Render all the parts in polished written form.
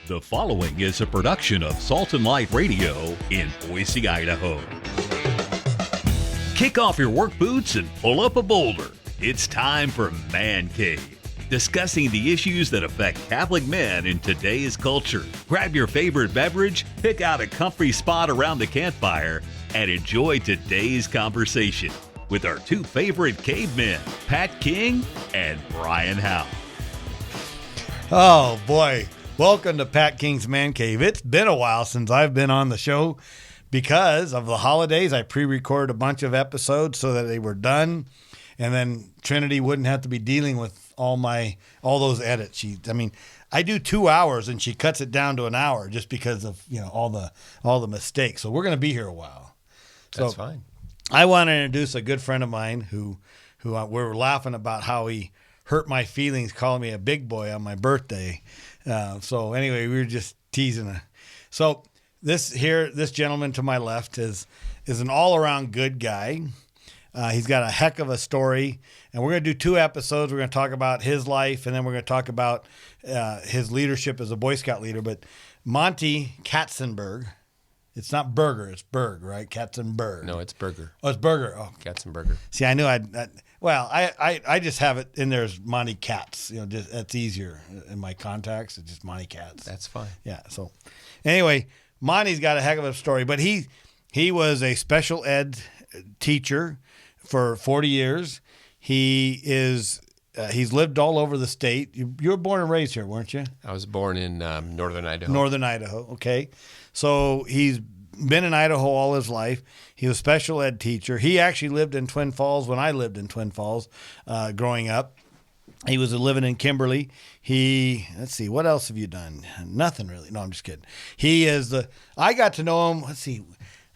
The following is a production of Salt and Light Radio in Boise, Idaho. Kick off your work boots and pull up a boulder. It's time for Man Cave, discussing the issues that affect Catholic men in today's culture. Grab your favorite beverage, pick out a comfy spot around the campfire, and enjoy today's conversation with our two favorite cavemen, Pat King and Brian Howe. Oh, boy. Welcome to Pat King's Man Cave. It's been a while since I've been on the show because of the holidays. I pre-recorded a bunch of episodes so that they were done, and then Trinity wouldn't have to be dealing with all those edits. I do 2 hours, and she cuts it down to an hour just because of all the mistakes. So we're going to be here a while. That's fine. I want to introduce a good friend of mine who we were laughing about how he hurt my feelings calling me a big boy on my birthday. So anyway, we were just teasing her. So this gentleman to my left is an all-around good guy. He's got a heck of a story, and we're going to do 2 episodes. We're going to talk about his life, and then we're going to talk about his leadership as a Boy Scout leader. But Monty Katzenberger, it's not Berger, it's Berg, right? Katzenberg. No, it's Berger. Oh, it's Berger. Oh, Katzenberger. See, I knew I just have it in there as Monty Katz. That's easier in my contacts. It's just Monty Katz. That's fine. Yeah. So, anyway, Monty's got a heck of a story, but he was a special ed teacher for 40 years. He's lived all over the state. You were born and raised here, weren't you? I was born in northern Idaho. Northern Idaho. Okay. So he's been in Idaho all his life. He was a special ed teacher. He actually lived in Twin Falls when I lived in Twin Falls growing up. He was living in Kimberly. Let's see, what else have you done? Nothing really. No, I'm just kidding. I got to know him. Let's see.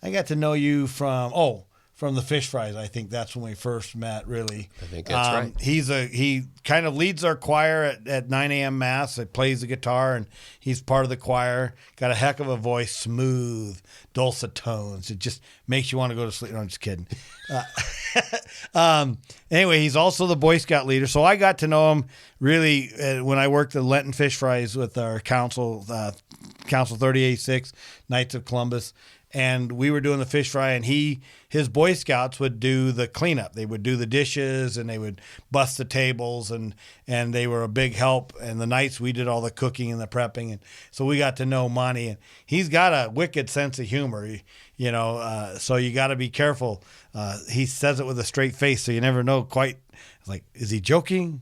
I got to know you from the fish fries. I think that's when we first met, really. I think that's right. He kind of leads our choir at 9 a.m. Mass. He plays the guitar, and he's part of the choir. Got a heck of a voice, smooth, dulcet tones. It just makes you want to go to sleep. No, I'm just kidding. Anyway, he's also the Boy Scout leader. So I got to know him really when I worked the Lenten fish fries with our council, Council 38-6, Knights of Columbus. And we were doing the fish fry, and his Boy Scouts would do the cleanup. They would do the dishes, and they would bust the tables, and they were a big help. And the nights we did all the cooking and the prepping, and so we got to know Monty. And he's got a wicked sense of humor, so you got to be careful. He says it with a straight face, so you never know quite. Like, is he joking?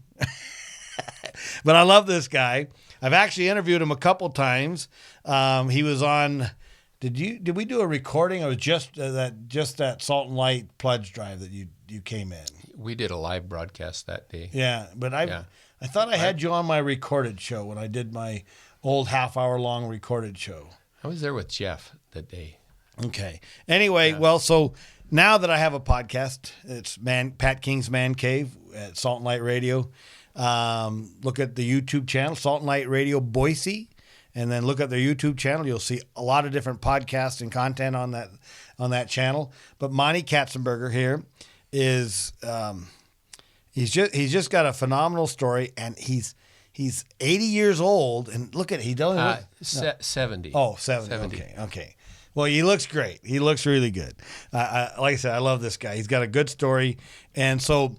But I love this guy. I've actually interviewed him a couple times. He was on. Did we do a recording, or was just that Salt and Light pledge drive that you came in? We did a live broadcast that day. Yeah, but I thought I had you on my recorded show when I did my old half-hour-long recorded show. I was there with Jeff that day. Okay. Anyway, well, so now that I have a podcast, it's Pat King's Man Cave at Salt and Light Radio. Look at the YouTube channel, Salt and Light Radio Boise. And then look at their YouTube channel. You'll see a lot of different podcasts and content on that channel. But Monty Katzenberger here is he's just got a phenomenal story, and he's 80 years old. And look at he don't 70. Oh, 70. Okay. Well, he looks great. He looks really good. Like I said, I love this guy. He's got a good story, and so.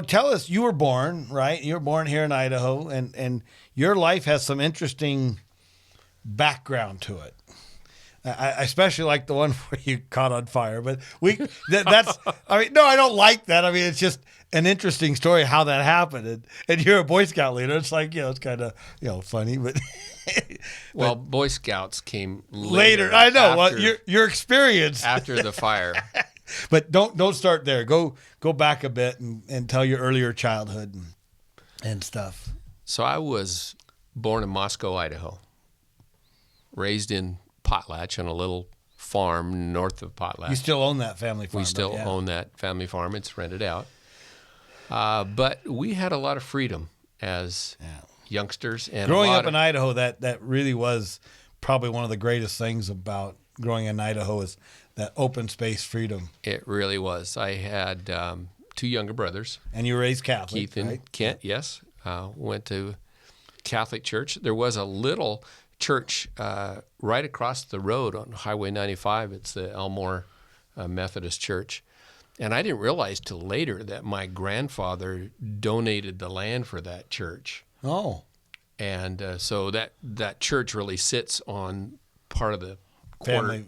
Tell us, you were born, right? You were born here in Idaho, and your life has some interesting background to it. I especially like the one where you caught on fire, but that's, I don't like that. It's just an interesting story how that happened. And you're a Boy Scout leader. It's like, it's kind of, funny, but. Well, Boy Scouts came later. I know. Well, your experience. After the fire. But don't start there. Go back a bit and tell your earlier childhood and stuff. So I was born in Moscow, Idaho, raised in Potlatch on a little farm north of Potlatch. You still own that family farm. We still own that family farm. It's rented out. But we had a lot of freedom as youngsters. And growing up in Idaho, that really was probably one of the greatest things about growing in Idaho is that open space freedom. It really was. I had 2 younger brothers. And you were raised Catholic, Keith and right? Kent, yes. Went to Catholic church. There was a little church right across the road on Highway 95. It's the Elmore Methodist Church. And I didn't realize till later that my grandfather donated the land for that church. Oh. And so that church really sits on part of the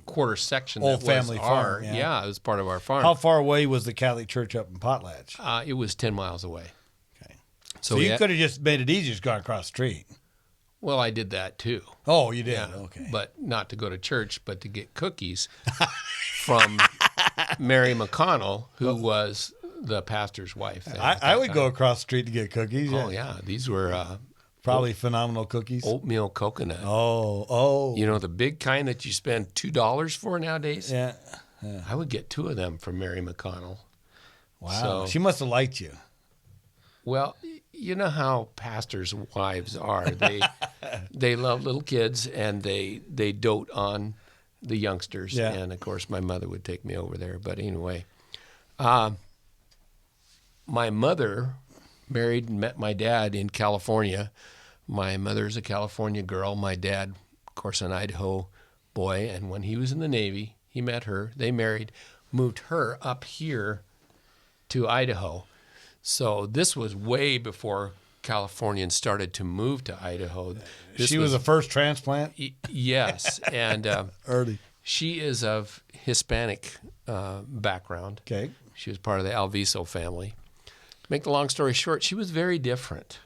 quarter section. Old that family was farm. Yeah, it was part of our farm. How far away was the Catholic church up in Potlatch? It was 10 miles away. Okay. So you could have just made it easy, just gone across the street. Well, I did that too. Oh, you did? Yeah, Okay. But not to go to church, but to get cookies from Mary McConnell, who was the pastor's wife. I would go across the street to get cookies. Oh, yeah. These were probably phenomenal cookies. oatmeal coconut. Oh. You know, the big kind that you spend $2 for nowadays? Yeah. I would get 2 of them from Mary McConnell. Wow. So, she must have liked you. well, you know how pastors' wives are. They love little kids, and they dote on the youngsters. Yeah. And, of course, my mother would take me over there. But anyway, my mother married and met my dad in California. My mother's a California girl. My dad, of course, an Idaho boy. And when he was in the Navy, he met her. They married, moved her up here to Idaho. So this was way before Californians started to move to Idaho. She was the first transplant? Yes. And Early. she is of Hispanic background. Okay. She was part of the Alviso family. Make the long story short, she was very different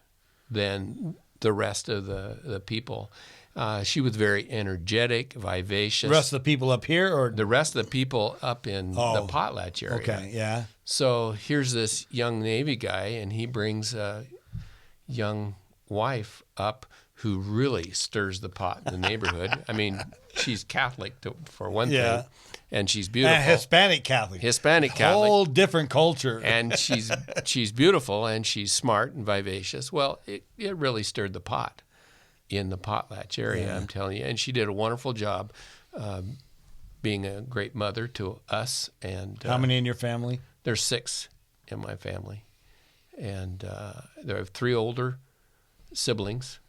than the rest of the people. She was very energetic, vivacious. The rest of the people up here, or the rest of the people up in the Potlatch area. Okay, yeah. So here's this young Navy guy, and he brings a young wife up who really stirs the pot in the neighborhood. I mean, she's Catholic for one thing, and she's beautiful. And Hispanic Catholic. Hispanic Catholic. Whole different culture. And she's beautiful, and she's smart and vivacious. Well, it really stirred the pot in the Potlatch area, I'm telling you. And she did a wonderful job being a great mother to us. And how many in your family? There's 6 in my family. And there are 3 older siblings,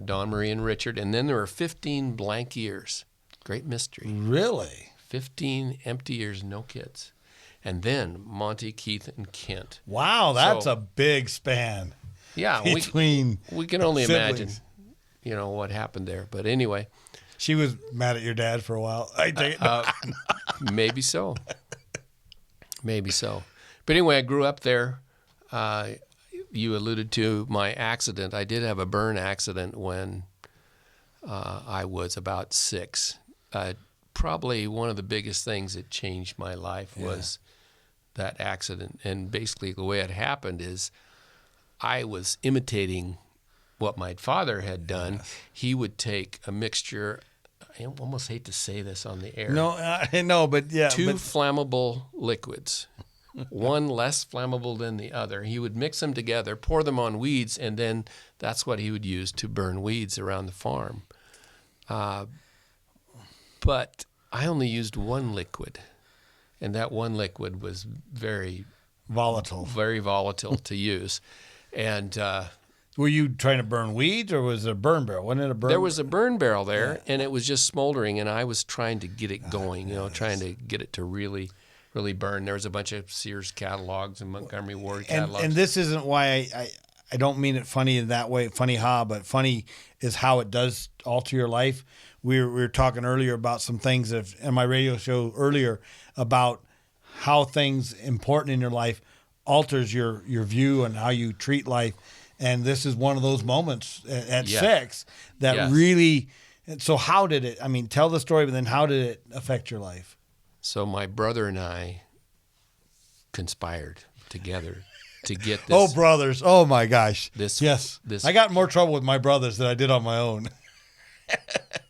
Dawn, Marie, and Richard. And then there are 15 blank years. Great mystery. Really? 15 empty years, no kids. And then Monty, Keith, and Kent. Wow, that's a big span. Yeah, between we can only siblings. imagine, what happened there. But anyway. She was mad at your dad for a while. I take it. Maybe so. Maybe so. But anyway, I grew up there. You alluded to my accident. I did have a burn accident when I was about 6. Probably one of the biggest things that changed my life was that accident. And basically the way it happened is I was imitating what my father had done. He would take a mixture, I almost hate to say this on the air. No, I know, but yeah. 2 flammable liquids, one less flammable than the other. He would mix them together, pour them on weeds, and then that's what he would use to burn weeds around the farm. But I only used one liquid, and that one liquid was very volatile to use. And were you trying to burn weeds, or was it a burn barrel? Wasn't it a burn? There was a burn barrel there, and it was just smoldering, and I was trying to get it going, trying to get it to really, really burn. There was a bunch of Sears catalogs and Montgomery Ward catalogs. And this isn't why I don't mean it funny in that way, but funny is how it does alter your life. We were talking earlier about some things in my radio show earlier about how things important in your life alters your view and how you treat life. And this is one of those moments at 6 that really. So how did it? I mean, tell the story, but then how did it affect your life? So my brother and I conspired together to get this. Oh, brothers! Oh my gosh! This I got more trouble with my brothers than I did on my own.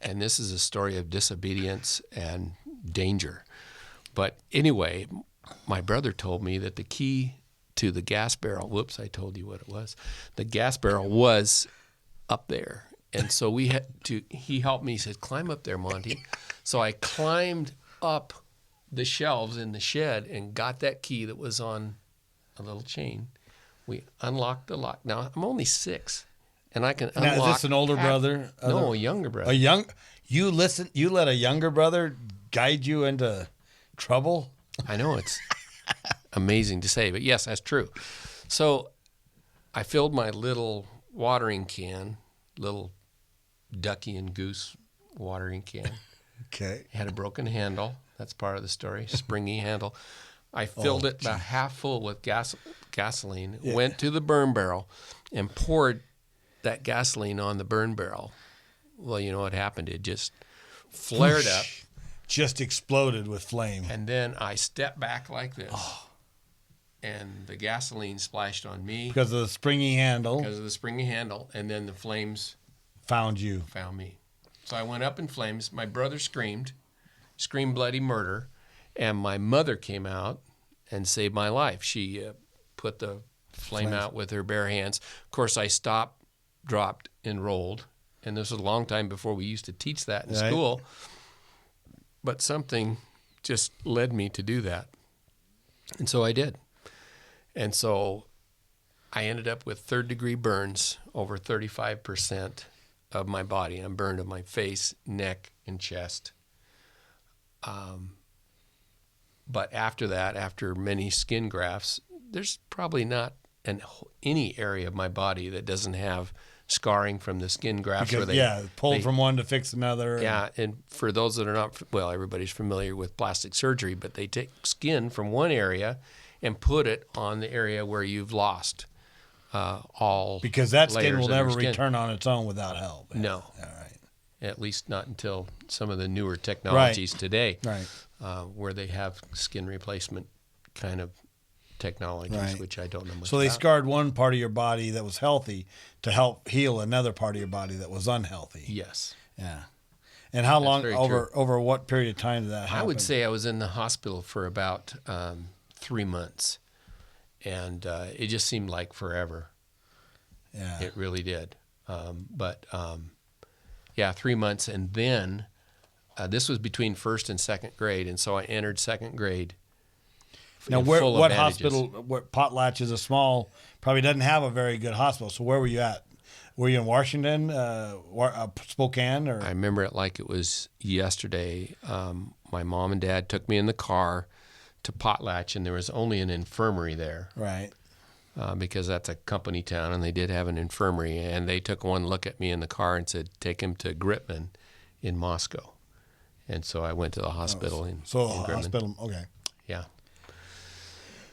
And this is a story of disobedience and danger. But anyway, my brother told me that the key to the gas barrel, whoops, I told you what it was. The gas barrel was up there. And so he helped me. He said, climb up there, Monty. So I climbed up the shelves in the shed and got that key that was on a little chain. We unlocked the lock. Now, I'm only 6. and I can Now, unlock. is this an older brother? No, a younger brother. You let a younger brother guide you into trouble? I know, it's amazing to say, but yes, that's true. So I filled my little watering can, little ducky and goose watering can. Okay. It had a broken handle. That's part of the story. Springy handle. I filled it about half full with gasoline, went to the burn barrel, and poured that gasoline on the burn barrel. Well, you know what happened? It just flared up. Just exploded with flame. And then I stepped back like this. And the gasoline splashed on me. Because of the springy handle. Because of the springy handle. And then the flames found me. So I went up in flames. My brother screamed bloody murder. And my mother came out and saved my life. She put the flame out with her bare hands. Of course, I stopped, dropped, and rolled. And this was a long time before we used to teach that in school. But something just led me to do that. And so I did. And so I ended up with third-degree burns over 35% of my body. I'm burned on my face, neck, and chest. But after that, after many skin grafts, there's probably not any area of my body that doesn't have scarring from the skin grafts. Because, pulled from one to fix another. Yeah, and for those that are not, well, everybody's familiar with plastic surgery, but they take skin from one area and put it on the area where you've lost all. Because that skin will never skin. return on its own without help. No. All right. At least not until some of the newer technologies today, Right. Where they have skin replacement kind of technologies, which I don't know much So about. they scarred one part of your body that was healthy to help heal another part of your body that was unhealthy. Yes. Yeah. And how long, very over what period of time did that happen? I would say I was in the hospital for about 3 months, and it just seemed like forever. Yeah. It really did. 3 months, and then this was between first and second grade, and so I entered second grade. Now, full of what bandages. hospital? What Potlatch is a small, probably doesn't have a very good hospital. So where were you at? Were you in Washington, Spokane, or? I remember it like it was yesterday. My mom and dad took me in the car to Potlatch, and there was only an infirmary there. Right. Because that's a company town, and they did have an infirmary. And they took one look at me in the car and said, "Take him to Gritman in Moscow." And so I went to the hospital in Gritman. Hospital, okay. Yeah.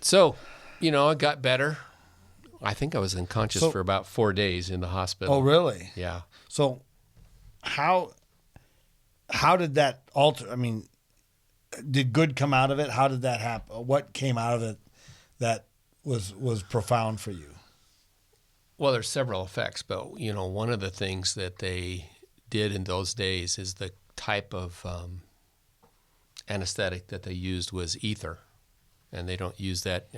So, it got better. I think I was unconscious for about 4 days in the hospital. Oh, really? Yeah. So, how did that alter? I mean, did good come out of it? How did that happen? What came out of it that was profound for you? Well, there's several effects, but one of the things that they did in those days is the type of anesthetic that they used was ether, and they don't use that.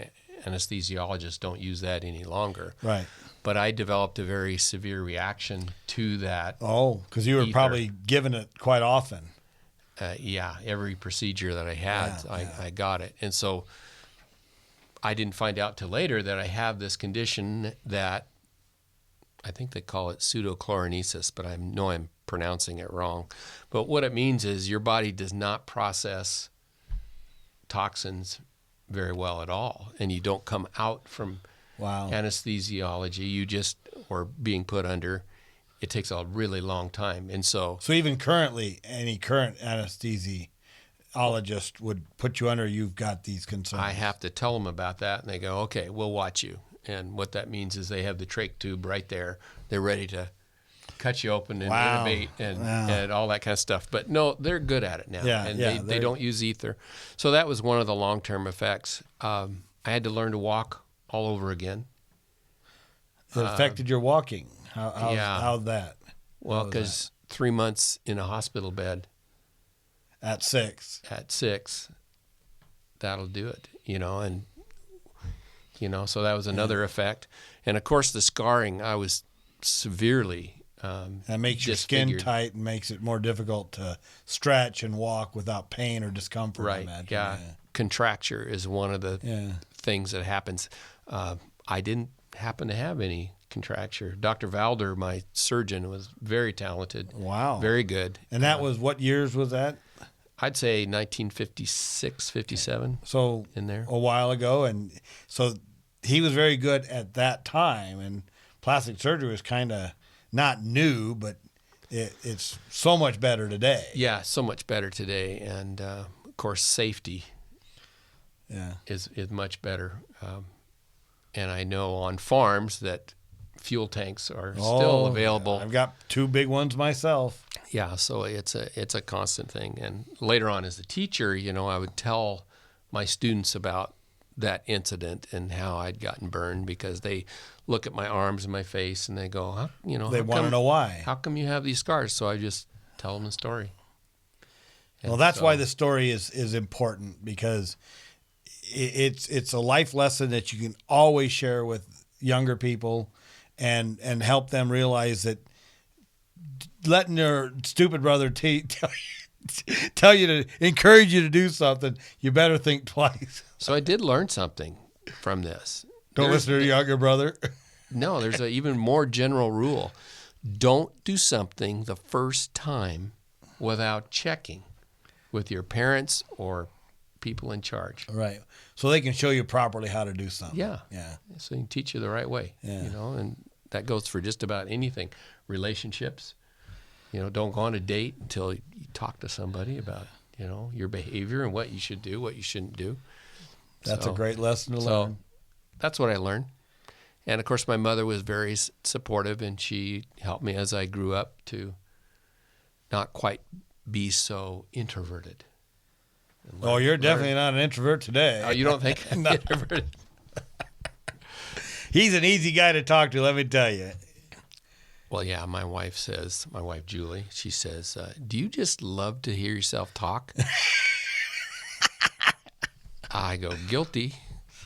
Anesthesiologists don't use that any longer. Right. But I developed a very severe reaction to that. Oh, because you were ether. probably given it quite often. Every procedure that I had, I got it. And so I didn't find out till later that I have this condition that I think they call it pseudochloronesis, but I know I'm pronouncing it wrong. But what it means is your body does not process toxins very well at all, and you don't come out from anesthesiology. Or being put under, it takes a really long time. And so even currently, any current anesthesiologist would put you under, you've got these concerns. I have to tell them about that, and they go, "Okay, we'll watch you." And what that means is they have the trach tube right there. They're ready to cut you open and intubate and all that kind of stuff. But no, they're good at it now. They don't use ether. So that was one of the long-term effects. I had to learn to walk all over again. It affected your walking. How'd that? Well, because 3 months in a hospital bed. At 6. That'll do it, so that was another effect. And of course the scarring, I was severely that makes your skin tight and makes it more difficult to stretch and walk without pain or discomfort. Right. I imagine. Yeah. Contracture is one of the things that happens. I didn't happen to have any contracture. Dr. Valder, my surgeon, was very talented. Wow. Very good. And that was, what years was that? I'd say 1956, 57. So in there. A while ago. And so he was very good at that time. And plastic surgery was kind of not new, but it's so much better today. Yeah, so much better today. And, of course, safety is much better. And I know on farms that fuel tanks are still available. I've got 2 big ones myself. Yeah, so it's a constant thing. And later on as a teacher, I would tell my students about that incident and how I'd gotten burned, because they look at my arms and my face and they go, huh? They want to know why. How come you have these scars? So I just tell them the story. Well, that's why the story is important, because it's a life lesson that you can always share with younger people and help them realize that letting your stupid brother tell you to encourage you to do something, you better think twice. So I did learn something from this. Don't listen to your younger brother. No, there's an even more general rule. Don't do something the first time without checking with your parents or people in charge. Right. So they can show you properly how to do something. Yeah. Yeah. So they can teach you the right way. Yeah. And that goes for just about anything. Relationships. Don't go on a date until you talk to somebody about, your behavior and what you should do, what you shouldn't do. That's a great lesson to learn. That's what I learned. And, of course, my mother was very supportive, and she helped me as I grew up to not quite be so introverted. Oh, you're definitely not an introvert today. Oh, you don't think I'm introverted? He's an easy guy to talk to, let me tell you. Well, yeah, my wife Julie, she says, do you just love to hear yourself talk? I go, guilty.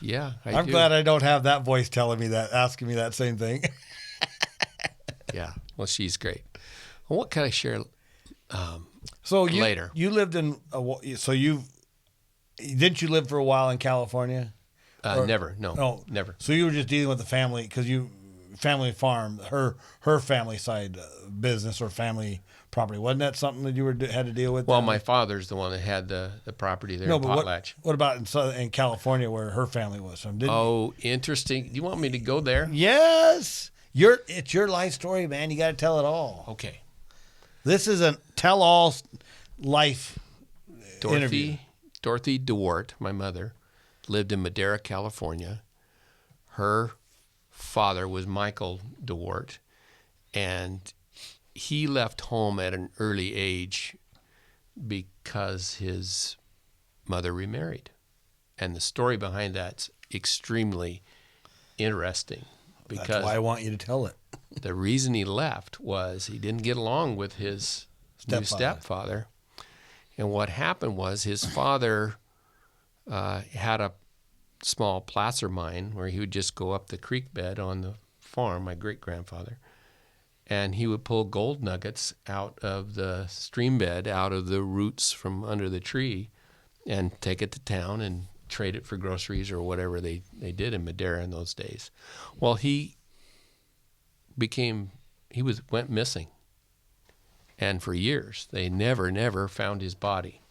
Yeah, I'm do. glad I don't have that voice telling me that, asking me that same thing. Yeah, well, she's great. Well, what can I share later? You lived in, didn't you live for a while in California? Never, no, never. So you were just dealing with the family, because family farm, her family side business or family property. Wasn't that something that you had to deal with? Well, my father's the one that had the property there in Potlatch. What about in California where her family was from? Interesting. Do you want me to go there? Yes. It's your life story, man. You got to tell it all. Okay. This is a tell-all life interview. Dorothy DeWart, my mother, lived in Madera, California. Her father was Michael DeWart, and he left home at an early age because his mother remarried. And the story behind that's extremely interesting. Because that's why I want you to tell it. The reason he left was he didn't get along with his new stepfather. And what happened was his father had a small placer mine where he would just go up the creek bed on the farm, my great-grandfather, and he would pull gold nuggets out of the stream bed, out of the roots from under the tree, and take it to town and trade it for groceries or whatever they did in Madera in those days. Well, he went missing. And for years, they never found his body.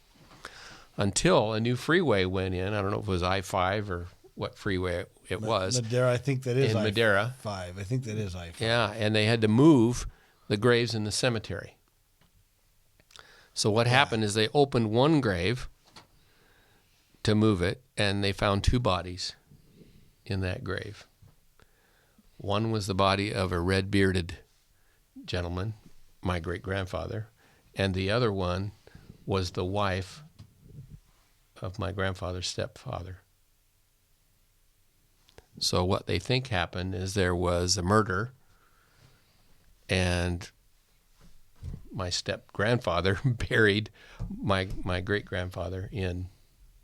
Until a new freeway went in. I don't know if it was I-5 or what freeway it was. Madera, I think that is in Madera. I-5. I think that is I-5. Yeah, and they had to move the graves in the cemetery. So what happened is they opened one grave to move it, and they found 2 bodies in that grave. One was the body of a red-bearded gentleman, my great-grandfather, and the other one was the wife of my grandfather's stepfather. So what they think happened is there was a murder, and my step-grandfather buried my great-grandfather in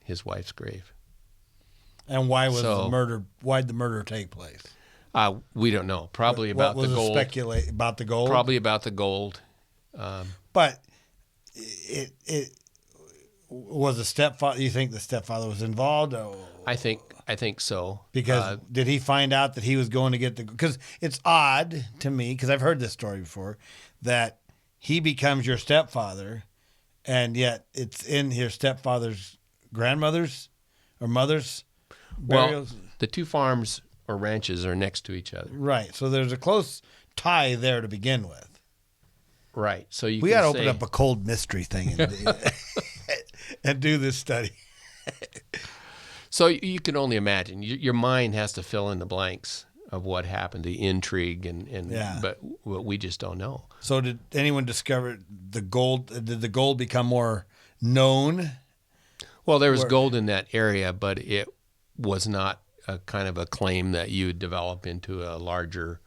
his wife's grave. And why'd the murder take place? We don't know. Probably about the gold. Speculate about the gold? Probably about the gold. But Was the stepfather? You think the stepfather was involved? I think so. Because did he find out that he was going to get the? Because it's odd to me, because I've heard this story before, that he becomes your stepfather, and yet it's in your stepfather's grandmother's or mother's burials. Well, the two farms or ranches are next to each other. Right. So there's a close tie there to begin with. Right. So We got to open up a cold mystery thing and do this study. So you can only imagine. Your mind has to fill in the blanks of what happened, the intrigue, but we just don't know. So did anyone discover the gold? Did the gold become more known? Well, there was gold in that area, but it was not a kind of a claim that you would develop into a larger.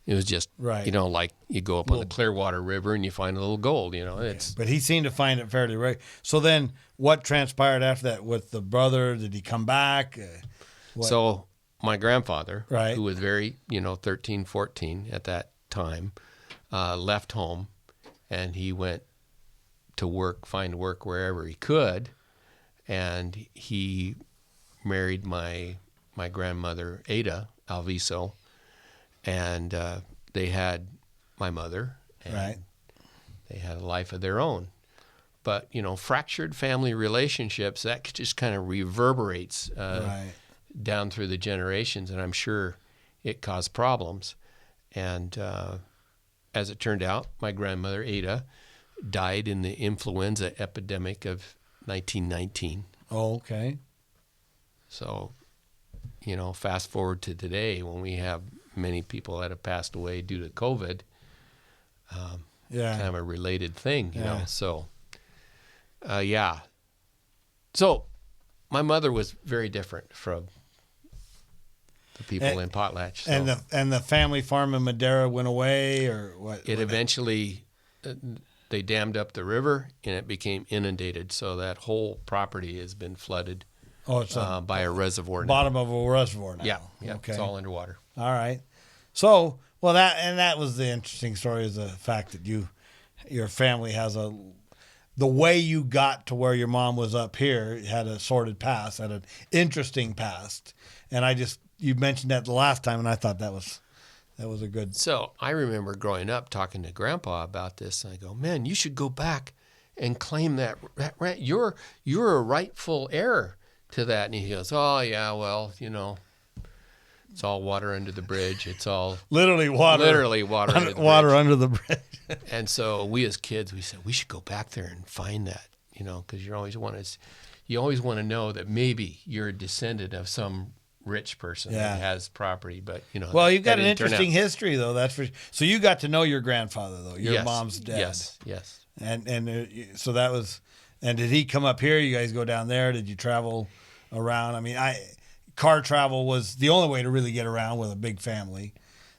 It was just, right. Like you go up on the Clearwater River and you find a little gold, It's. But he seemed to find it fairly right. So then what transpired after that with the brother? Did he come back? So my grandfather, right. who was very, 13, 14 at that time, left home and he went to find work wherever he could. And he married my grandmother, Ada Alviso. And they had my mother, and right. they had a life of their own. But, fractured family relationships, that just kind of reverberates right. down through the generations, and I'm sure it caused problems. And as it turned out, my grandmother, Ada, died in the influenza epidemic of 1919. Oh, okay. So, fast forward to today when we have many people that have passed away due to COVID. Kind of a related thing, you know. So, So, my mother was very different from the people in Potlatch. So. And the family farm in Madera went away, or what? It eventually, they dammed up the river and it became inundated. So that whole property has been flooded. Oh, it's by a reservoir. Bottom of a reservoir now. Yeah. Okay. It's all underwater. All right. So, that was the interesting story, is the fact that your family has the way you got to where your mom was up here had a sordid past, had an interesting past. And you mentioned that the last time, and I thought that was a good. So I remember growing up talking to Grandpa about this, and I go, man, you should go back and claim that you're a rightful heir to that. And he goes, oh yeah, well, it's all water under the bridge. It's all literally water under the bridge. And so we as kids, we said we should go back there and find that, because you always want to know that maybe you're a descendant of some rich person that has property, but Well, you've got an interesting history, though. That's for. So you got to know your grandfather, though. Your mom's dad. Yes. And so that was. And did he come up here? You guys go down there? Did you travel around? I mean, car travel was the only way to really get around with a big family.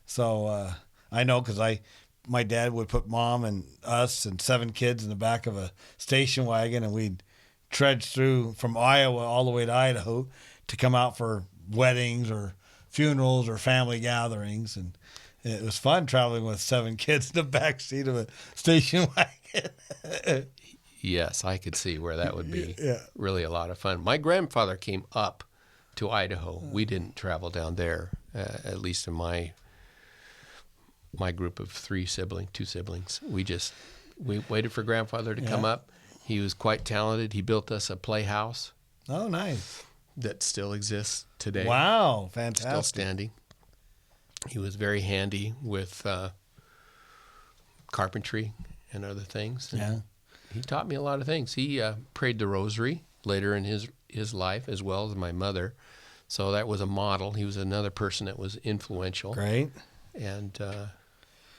So I know, because my dad would put mom and us and 7 kids in the back of a station wagon, and we'd trudge through from Iowa all the way to Idaho to come out for weddings or funerals or family gatherings. And it was fun traveling with 7 kids in the back seat of a station wagon. Yes, I could see where that would be really a lot of fun. My grandfather came up to Idaho. We didn't travel down there, at least in my group of 2 siblings. We waited for grandfather to come up. He was quite talented. He built us a playhouse. Oh, nice. That still exists today. Wow, fantastic. Still standing. He was very handy with carpentry and other things. And he taught me a lot of things. He prayed the rosary later in his life, as well as my mother. So that was a model. He was another person that was influential. Great. And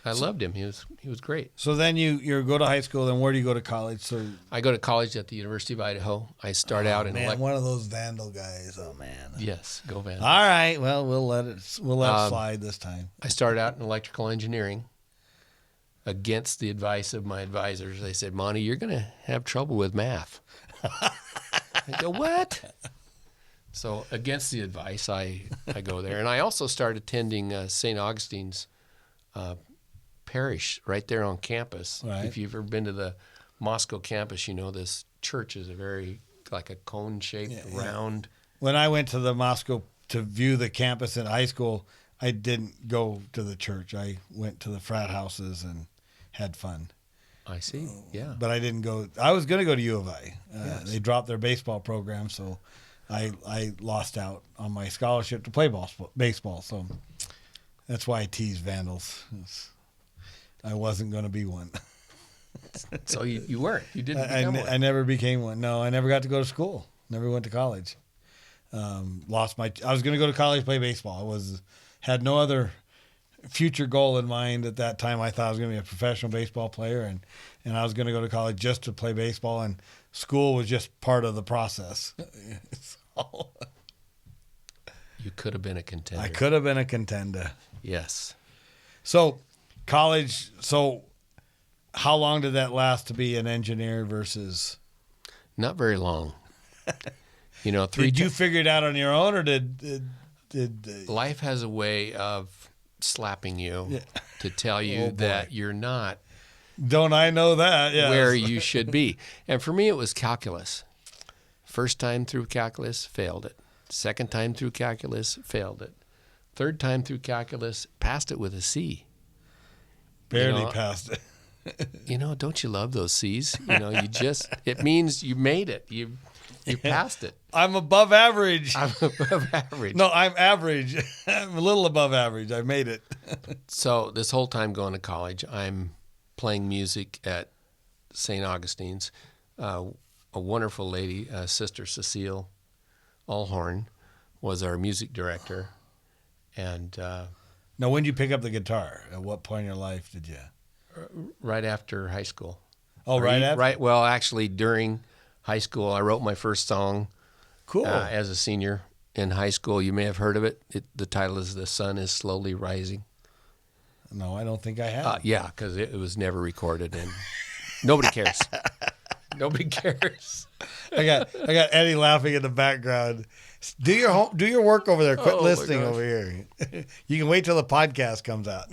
I loved him. He was great. So then you go to high school. Then where do you go to college? So I go to college at the University of Idaho. I start out in one of those Vandal guys. Oh man. Yes, go Vandals. All right. Well, we'll let it slide this time. I started out in electrical engineering. Against the advice of my advisors, they said, Monty, you're going to have trouble with math. I go, what? So against the advice, I go there. And I also started attending St. Augustine's parish right there on campus. Right. If you've ever been to the Moscow campus, this church is a very like a cone-shaped, round. When I went to the Moscow to view the campus in high school, I didn't go to the church. I went to the frat houses and had fun. I see. Yeah. But I didn't go. I was going to go to U of I. Yes. They dropped their baseball program, so I lost out on my scholarship to play baseball. So that's why I tease Vandals. I wasn't going to be one. So you weren't. You didn't become one. I never became one. No, I never got to go to school. Never went to college. I was going to go to college, play baseball. Had no other future goal in mind at that time. I thought I was going to be a professional baseball player, and I was going to go to college just to play baseball, and school was just part of the process. So, you could have been a contender. I could have been a contender. Yes. So college. So how long did that last to be an engineer versus? Not very long. Did you figure it out on your own, or did life has a way of slapping you to tell you that you're not. Don't I know that? Yes. Where you should be. And for me, it was calculus. First time through calculus, failed it. Second time through calculus, failed it. Third time through calculus, passed it with a C. Barely passed it. Don't you love those C's? It means you made it. You passed it. I'm above average. I'm above average. No, I'm average. I'm a little above average. I made it. So this whole time going to college, I'm playing music at St. Augustine's. A wonderful lady, Sister Cecile Allhorn, was our music director. And now, when did you pick up the guitar? At what point in your life did you? Right after high school. Oh, right after? Right. Well, actually, during high school, I wrote my first song. Cool. As a senior in high school. You may have heard of it. The title is "The Sun Is Slowly Rising." No, I don't think I have. Yeah, because it was never recorded, and nobody cares. Nobody cares. I got Eddie laughing in the background. Do your work over there. Quit listening over here. You can wait till the podcast comes out.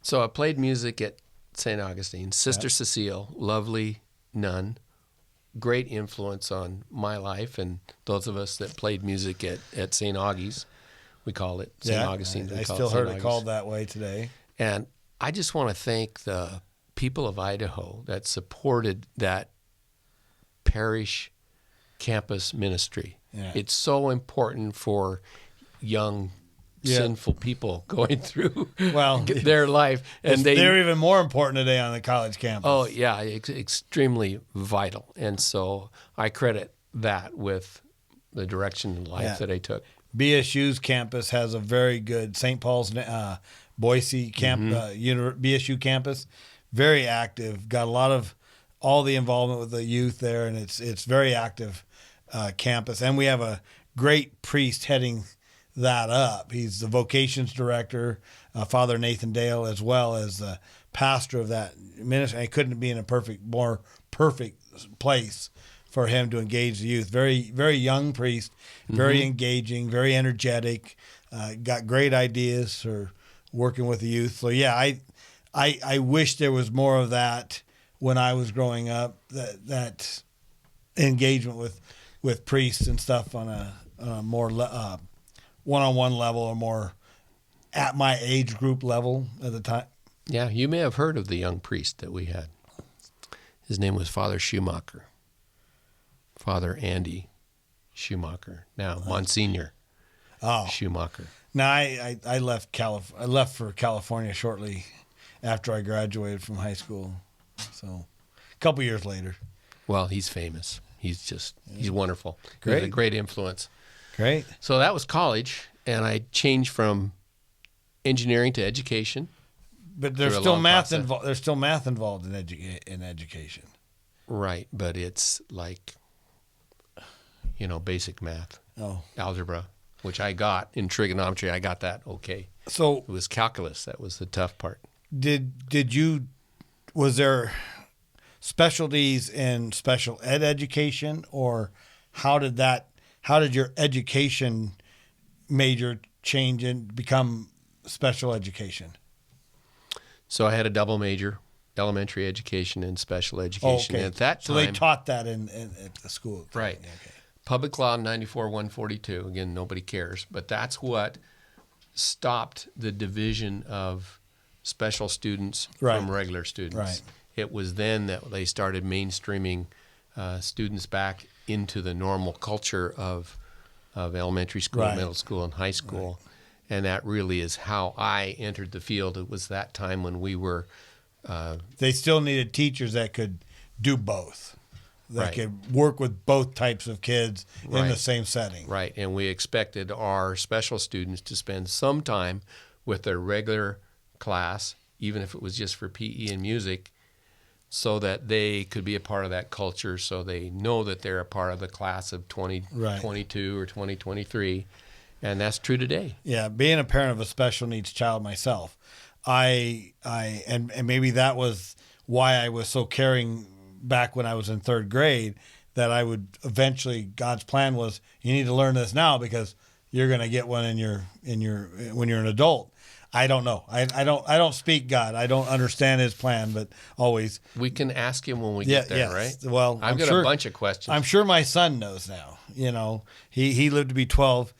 So I played music at St. Augustine. Sister Cecile, lovely nun, great influence on my life and those of us that played music at St. Augie's. We call it St. Augustine. I still heard it called that way today. And I just want to thank the people of Idaho that supported that parish campus ministry. Yeah. It's so important for young, sinful people going through their life. And they're even more important today on the college campus. Oh, yeah, extremely vital. And so I credit that with the direction in life that I took. BSU's campus has a very good St. Paul's, Boise BSU campus, very active. Got a lot of all the involvement with the youth there, and it's very active campus. And we have a great priest heading that up. He's the vocations director, Father Nathan Dale, as well as the pastor of that ministry. And it couldn't be in a more perfect place for him to engage the youth. Very, very young priest, very engaging, very energetic, got great ideas for working with the youth. So yeah, I wish there was more of that when I was growing up, that engagement with priests and stuff on a more one-on-one level, or more at my age group level at the time. Yeah, you may have heard of the young priest that we had. His name was Father Schumacher. Father Andy Schumacher, now Monsignor Schumacher. Now I left for California shortly after I graduated from high school, so a couple years later. Well, he's famous. He's wonderful. Great, a great influence. Great. So that was college, and I changed from engineering to education. But there's still math involved. There's still math involved in education. Right, but it's like, basic math, algebra, which I got in trigonometry. I got that okay. So it was calculus that was the tough part. Was there specialties in special ed education, or how did your education major change and become special education? So I had a double major elementary education and special education. Okay. At that So time, they taught that at the school. right. Yeah, okay. Public Law 94-142. Again, nobody cares, but that's what stopped the division of special students Right. from regular students. Right. It was then that they started mainstreaming students back into the normal culture of elementary school, Right. middle school, and high school. And that really is how I entered the field. It was that time when we were They still needed teachers that could do both, that Right. could work with both types of kids in the Right. same setting. right, and we expected our special students to spend some time with their regular class, even if it was just for PE and music, so that they could be a part of that culture, so they know that they're a part of the class of 2022 or 2023, and that's true today. Yeah, being a parent of a special needs child myself, and maybe that was why I was so caring back when I was in third grade, that I would eventually, God's plan was, you need to learn this now because you're going to get one when you're an adult. I don't know. I don't speak God. I don't understand His plan, but always. We can ask him when we get there, yes. right? Well, I've I'm got sure, a bunch of questions. I'm sure my son knows now. He lived to be 12,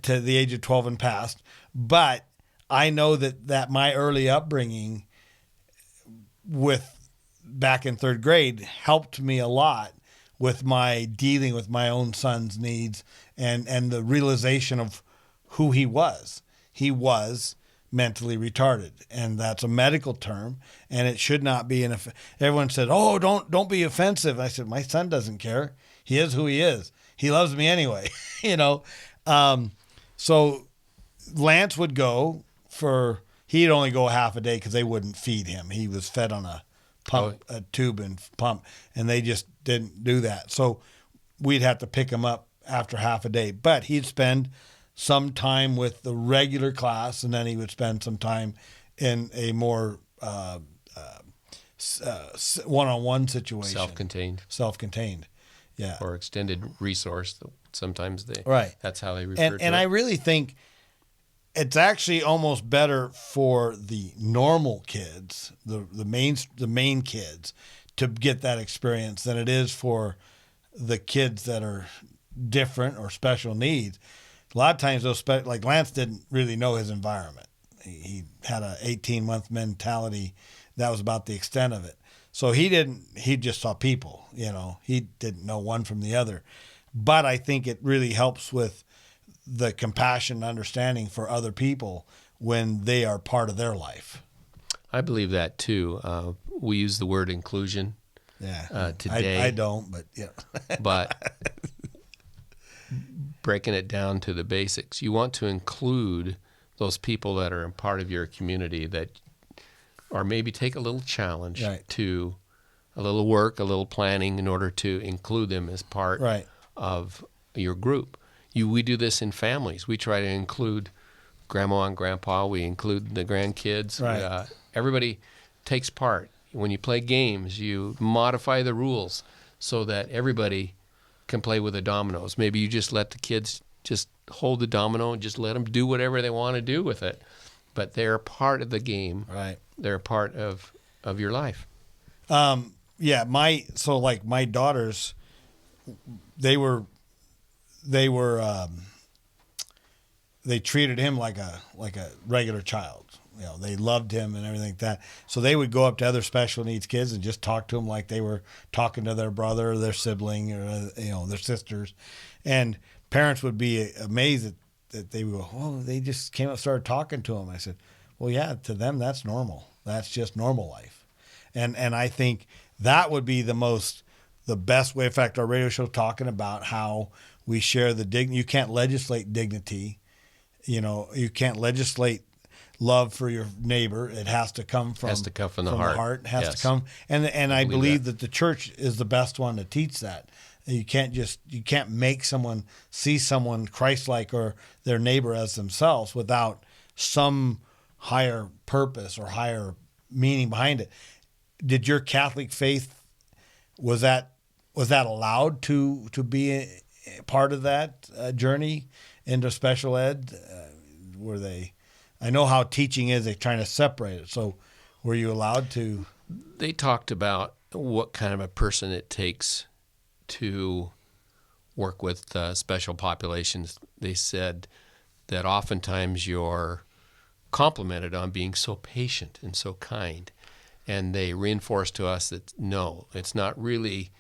to the age of 12 and past. But I know that my early upbringing back in third grade helped me a lot with my dealing with my own son's needs and the realization of who he was. He was mentally retarded, and that's a medical term, and it should not be everyone said, "Oh, don't be offensive." I said, my son doesn't care. He is who he is. He loves me anyway. So Lance would go he'd only go half a day because they wouldn't feed him. He was fed on a tube and pump, and they just didn't do that. So we'd have to pick him up after half a day, but he'd spend some time with the regular class, and then he would spend some time in a more one-on-one situation. Self-contained. Yeah. Or extended resource. Sometimes right. That's how they refer to it. And I really think it's actually almost better for the normal kids, the main kids, to get that experience than it is for the kids that are different or special needs. A lot of times like Lance didn't really know his environment. He had an 18-month mentality. That was about the extent of it. So he just saw people, he didn't know one from the other. But I think it really helps with the compassion and understanding for other people when they are part of their life. I believe that too. We use the word inclusion. Yeah. Today. I don't, but yeah. But breaking it down to the basics, you want to include those people that are a part of your community that, or maybe take a little challenge right. to a little work, a little planning in order to include them as part right. of your group. We do this in families. We try to include grandma and grandpa. We include the grandkids. Right. Everybody takes part. When you play games, you modify the rules so that everybody can play with the dominoes. Maybe you just let the kids just hold the domino and just let them do whatever they want to do with it. But they're part of the game. Right. They're a part of your life. Yeah. My daughters, they treated him like a regular child. They loved him and everything like that. So they would go up to other special needs kids and just talk to them like they were talking to their brother or their sibling or their sisters. And parents would be amazed that they would go, "Oh, they just came up and started talking to him." I said, "Well, yeah, to them that's normal. That's just normal life." And I think that would be the best way. In fact, our radio show talking about how we share the dignity. You can't legislate dignity. You can't legislate love for your neighbor. It has to come from the heart. It has Yes. to come. And I believe that the church is the best one to teach that. You can't make someone see someone Christ-like or their neighbor as themselves without some higher purpose or higher meaning behind it. Did your Catholic faith, was that allowed to be a part of that journey into special ed? I know how teaching is, they're trying to separate it. So were you allowed to? they talked about what kind of a person it takes to work with special populations. They said that oftentimes you're complimented on being so patient and so kind. And they reinforced to us that no, it's not really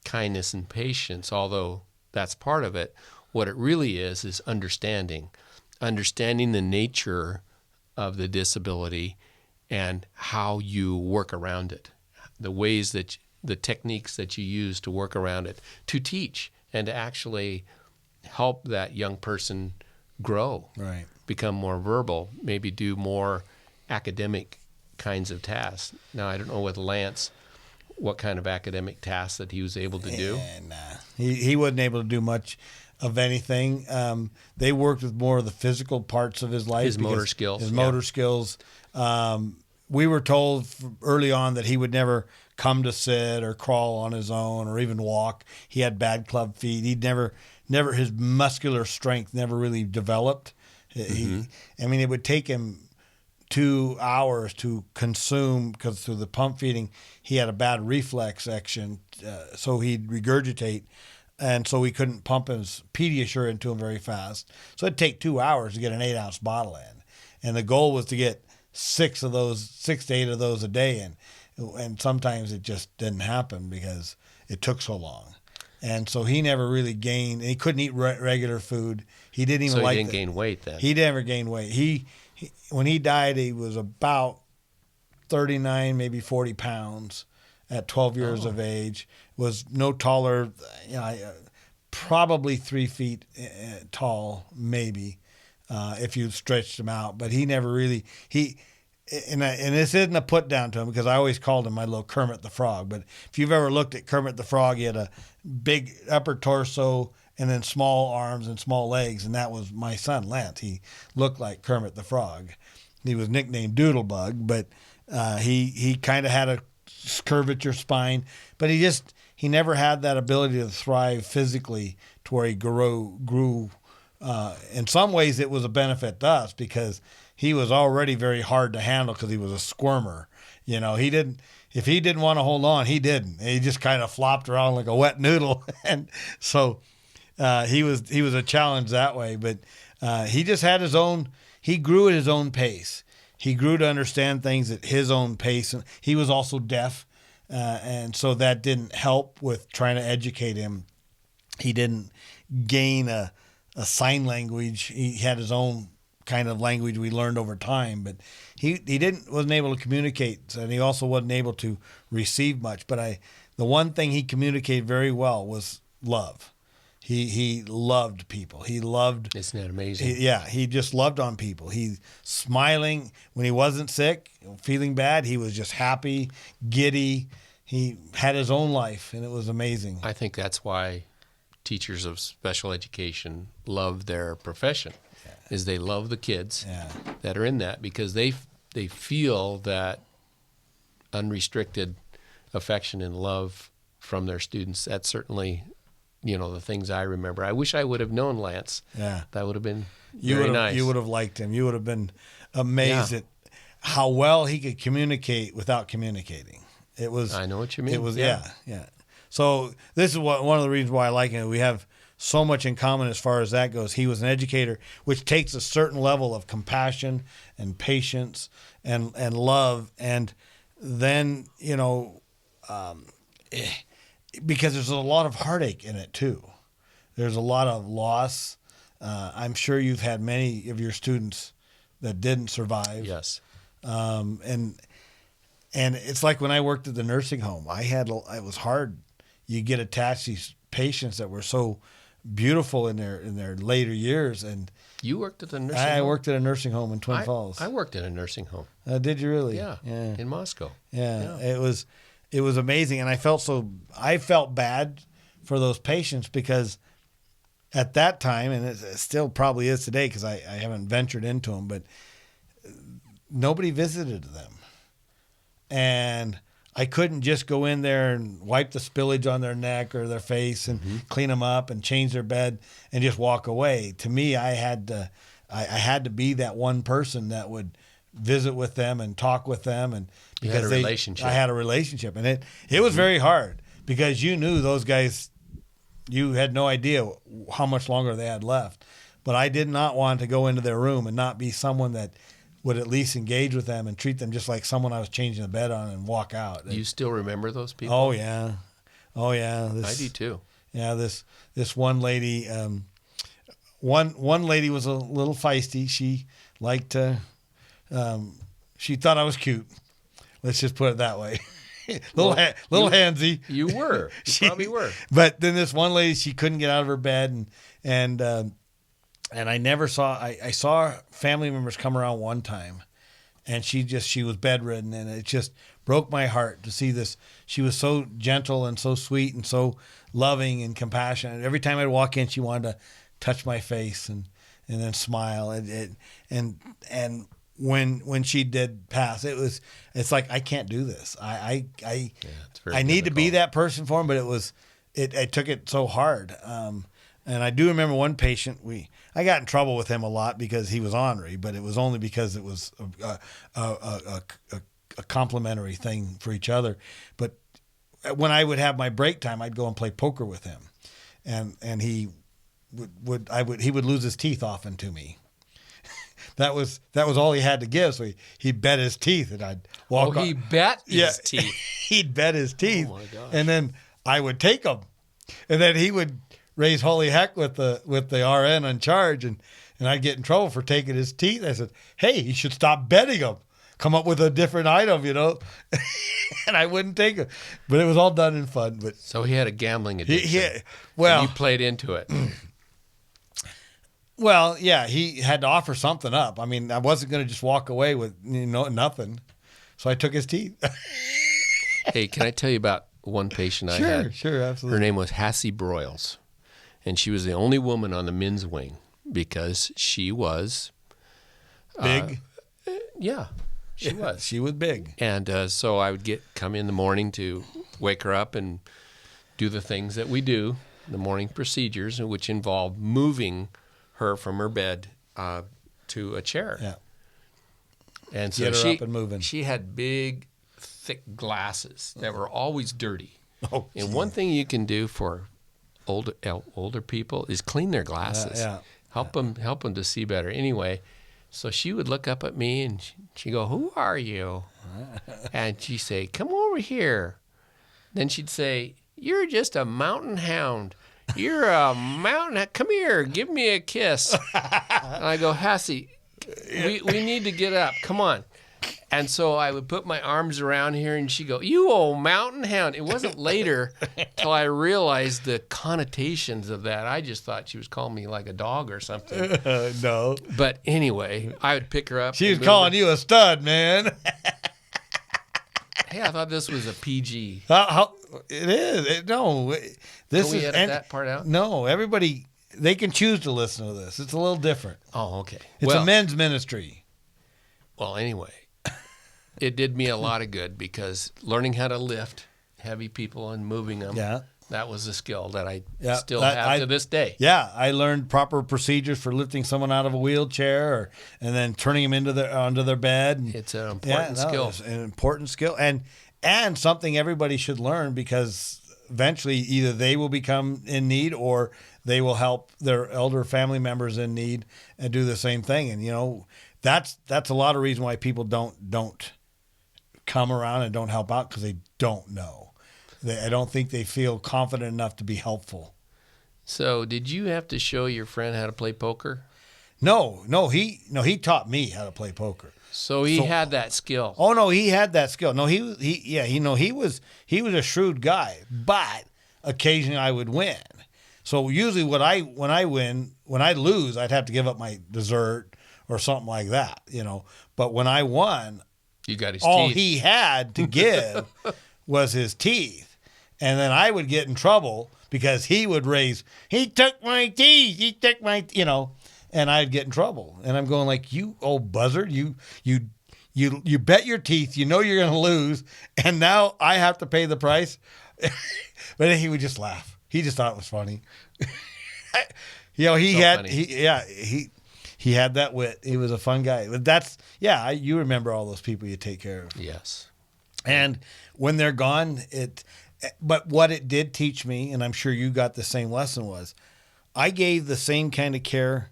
kindness and patience, although that's part of it. What it really is understanding the nature of the disability and how you work around it, the ways that the techniques that you use to work around it, to teach and to actually help that young person grow, Right. become more verbal, maybe do more academic kinds of tasks. Now, I don't know with Lance what kind of academic tasks that he was able to do. And he wasn't able to do much of anything. They worked with more of the physical parts of his life. His motor skills. His motor skills. We were told early on that he would never come to sit or crawl on his own or even walk. He had bad club feet. He'd never his muscular strength never really developed. I mean, it would take him 2 hours to consume, because through the pump feeding, he had a bad reflex action, so he'd regurgitate, and so we couldn't pump his Pediasure into him very fast. So it'd take 2 hours to get an 8-ounce bottle in, and the goal was to get 6 to 8 of those a day in, and sometimes it just didn't happen because it took so long. And so he never really gained. He couldn't eat regular food. He didn't even like. So he didn't gain weight then. He never gained weight. He when he died, he was about 39, maybe 40 pounds at 12 years of age. Was no taller, probably 3 feet tall, maybe, if you stretched him out. But he never really and this isn't a put down to him, because I always called him my little Kermit the Frog. But if you've ever looked at Kermit the Frog, he had a big upper torso and then small arms and small legs, and that was my son Lance. He looked like Kermit the Frog. He was nicknamed Doodlebug, but he kind of had a curvature spine, but he never had that ability to thrive physically to where he grew. In some ways, it was a benefit to us because he was already very hard to handle because he was a squirmer. If he didn't want to hold on, he didn't. He just kind of flopped around like a wet noodle, and so he was a challenge that way. But he just had his own. He grew at his own pace. He grew to understand things at his own pace, and he was also deaf, and so that didn't help with trying to educate him. He didn't gain a sign language. He had his own kind of language we learned over time, but he wasn't able to communicate, and he also wasn't able to receive much. But the one thing he communicated very well was love. He loved people. He loved. Isn't that amazing? He just loved on people. He smiling when he wasn't sick, feeling bad. He was just happy, giddy. He had his own life, and it was amazing. I think that's why teachers of special education love their profession, is they love the kids that are in that, because they feel that unrestricted affection and love from their students. That's certainly, the things I remember. I wish I would have known Lance. Yeah. That would have been very nice. You would have liked him. You would have been amazed at how well he could communicate without communicating. I know what you mean. It was, yeah. So this is one of the reasons why I like him. We have so much in common as far as that goes. He was an educator, which takes a certain level of compassion and patience and love. And then, because there's a lot of heartache in it too. There's a lot of loss. I'm sure you've had many of your students that didn't survive. Yes. And it's like when I worked at the nursing home, it was hard. You get attached to these patients that were so beautiful in their later years. And you worked at the nursing home? I worked at a nursing home in Twin Falls. I worked at a nursing home. Did you really? Yeah. In Moscow. Yeah. It was amazing, and I felt bad for those patients, because at that time, and it still probably is today, because I haven't ventured into them, but nobody visited them, and I couldn't just go in there and wipe the spillage on their neck or their face and clean them up and change their bed and just walk away. To me, I had to be that one person that would visit with them and talk with them, and You had a relationship. I had a relationship, and it was very hard because you knew those guys. You had no idea how much longer they had left, but I did not want to go into their room and not be someone that would at least engage with them and treat them just like someone I was changing the bed on and walk out. You still remember those people? Oh yeah. I do too. Yeah, this one lady, one lady was a little feisty. She liked to, she thought I was cute. Let's just put it that way. little handsy. You were. You probably were. But then this one lady, she couldn't get out of her bed, and I never saw. I saw family members come around one time, and she was bedridden, and it just broke my heart to see this. She was so gentle and so sweet and so loving and compassionate. Every time I'd walk in, she wanted to touch my face and then smile. And when she did pass, it's like I can't do this. I need to be that person for him, but I took it so hard. And I do remember one patient I got in trouble with him a lot because he was ornery, but it was only because it was a complimentary thing for each other. But when I would have my break time, I'd go and play poker with him, and he would lose his teeth often to me. That was all he had to give. So he'd bet his teeth, and I'd walk. Oh, he bet his teeth. He'd bet his teeth. Oh my gosh. And then I would take them, and then he would raise holy heck with the RN in charge, and I'd get in trouble for taking his teeth. I said, "Hey, you should stop betting them. Come up with a different item, and I wouldn't take it. But it was all done in fun. But so he had a gambling addiction. Well, and you played into it. Well, yeah, he had to offer something up. I mean, I wasn't going to just walk away with nothing. So I took his teeth. Hey, can I tell you about one patient I had? Sure, absolutely. Her name was Hassie Broyles, and she was the only woman on the men's wing because she was big. Yeah, she was. She was big. And so I would come in the morning to wake her up and do the things that we do, the morning procedures, which involve moving her from her bed to a chair. Yeah. And so Get her up and moving. She had big, thick glasses that were always dirty. Oh, and one thing you can do for older people is clean their glasses. Help them to see better. Anyway, so she would look up at me and she'd go, "Who are you?" And she'd say, "Come over here." Then she'd say, "You're just a mountain hound. You're a mountain. Come here, give me a kiss." And I go, "Hassie, we need to get up. Come on." And so I would put my arms around her, and she'd go, "You old mountain hound." It wasn't later till I realized the connotations of that. I just thought she was calling me like a dog or something. No. But anyway, I would pick her up. She was calling you a stud, man. Hey, I thought this was a PG. It is. No. This Can we is edit that part out? No, everybody, they can choose to listen to this. It's a little different. Oh, okay. It's a men's ministry. Well, anyway, it did me a lot of good because learning how to lift heavy people and moving them, that was a skill that I still have to this day. Yeah, I learned proper procedures for lifting someone out of a wheelchair and then turning them onto their bed. It's an important skill. It's an important skill and something everybody should learn because eventually either they will become in need or they will help their elder family members in need and do the same thing. And, that's a lot of reason why people don't come around and don't help out because they don't know. I don't think they feel confident enough to be helpful. So did you have to show your friend how to play poker? No, he taught me how to play poker. So he had that skill. Oh no, he had that skill. No, he was a shrewd guy, but occasionally I would win. So usually when I lose, I'd have to give up my dessert or something like that, But when I won, you got his all teeth. he had to give was his teeth. And then I would get in trouble because he would raise, "He took my teeth, and I'd get in trouble. And I'm going like, "You old buzzard, you bet your teeth, you're going to lose, and now I have to pay the price." But then he would just laugh. He just thought it was funny. he had that wit. He was a fun guy. But you remember all those people you take care of. Yes. And when they're gone, but what it did teach me, and I'm sure you got the same lesson, was I gave the same kind of care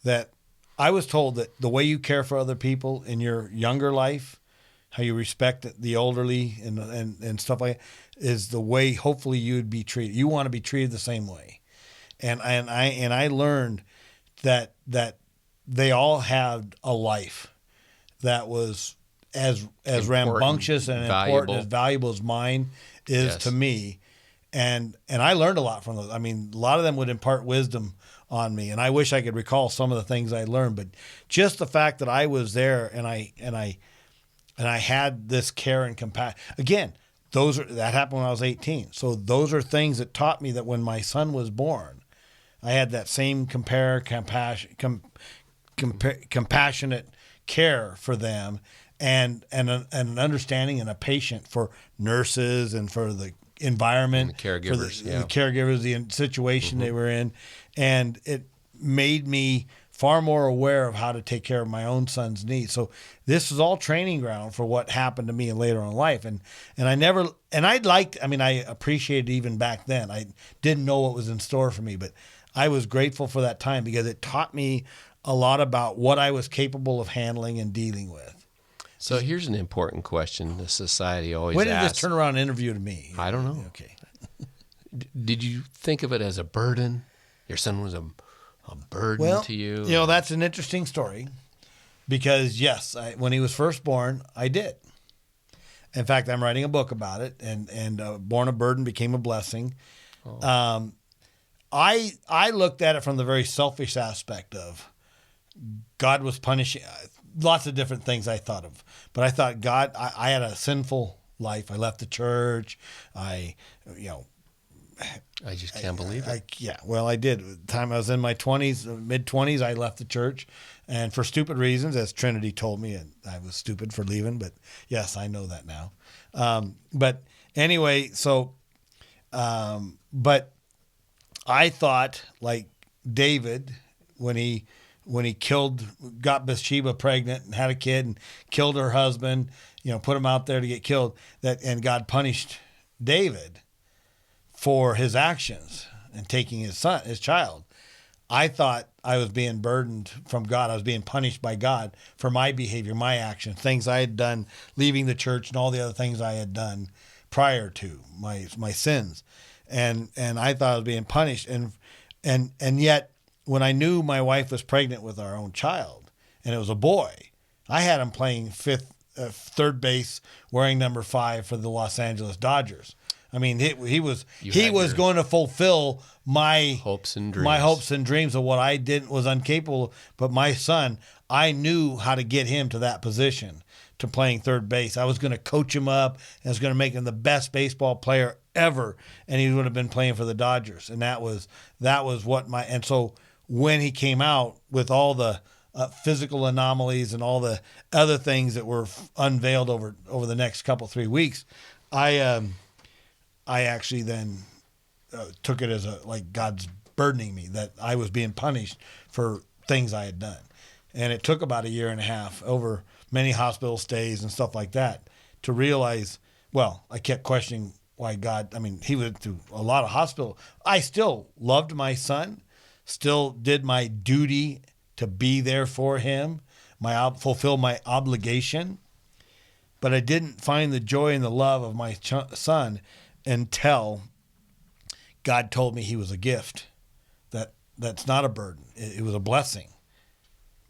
that I was told that the way you care for other people in your younger life, how you respect the elderly and stuff like that, is the way hopefully you'd be treated. You want to be treated the same way. And I learned that they all had a life that was as rambunctious and important, as valuable as mine is to me. And I learned a lot from those. I mean, a lot of them would impart wisdom on me, and I wish I could recall some of the things I learned, but just the fact that I was there and I had this care and compassion. Again, that happened when I was 18. So those are things that taught me that when my son was born, I had that same compassionate care for them, and an understanding and a patient for nurses and for the environment, and the caregivers, the caregivers, the situation they were in, and it made me far more aware of how to take care of my own son's needs. So this is all training ground for what happened to me later on in life. And I appreciated even back then. I didn't know what was in store for me, but I was grateful for that time because it taught me a lot about what I was capable of handling and dealing with. So here's an important question the society always asks. When did asks. this turn around and interview to me? I don't know. Okay. Did you think of it as a burden? Your son was a burden to you? That's an interesting story because, yes, when he was first born, I did. In fact, I'm writing a book about it, and Born a Burden Became a Blessing. Oh. I looked at it from the very selfish aspect of God was punishing lots of different things I thought of. But I thought God, I had a sinful life. I left the church. I just can't believe it. I did. The time I was in my 20s, mid-20s, I left the church. And for stupid reasons, as Trinity told me, and I was stupid for leaving. But yes, I know that now. But anyway, but I thought like David, when he got Bathsheba pregnant and had a kid and killed her husband, put him out there to get killed, and God punished David for his actions and taking his child. I thought I was being burdened from God. I was being punished by God for my behavior, my actions, things I had done, leaving the church and all the other things I had done prior to my sins. And I thought I was being punished. And yet when I knew my wife was pregnant with our own child and it was a boy, I had him playing third base, wearing number 5 for the Los Angeles Dodgers. I mean, he was going to fulfill my hopes and dreams of what I didn't was incapable. But my son, I knew how to get him to that position, to playing third base. I was going to coach him up, and I was going to make him the best baseball player ever, and he would have been playing for the Dodgers. And that was what and so when he came out with all the physical anomalies and all the other things that were unveiled over the next 3 weeks, I actually then took it as like God's burdening me, that I was being punished for things I had done. And it took about a year and a half, over many hospital stays and stuff like that, to realize, I kept questioning why God, he went through a lot of hospital. I still loved my son, still did my duty to be there for him, fulfill my obligation, but I didn't find the joy and the love of my son until God told me he was a gift, that's not a burden. It was a blessing,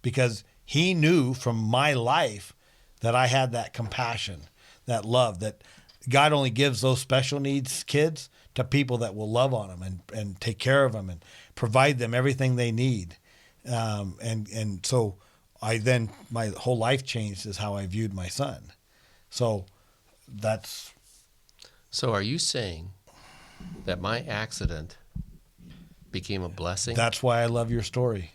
because he knew from my life that I had that compassion, that love, that God only gives those special needs kids to people that will love on them and take care of them and provide them everything they need. And so my whole life changed as how I viewed my son. So are you saying that my accident became a blessing? That's why I love your story.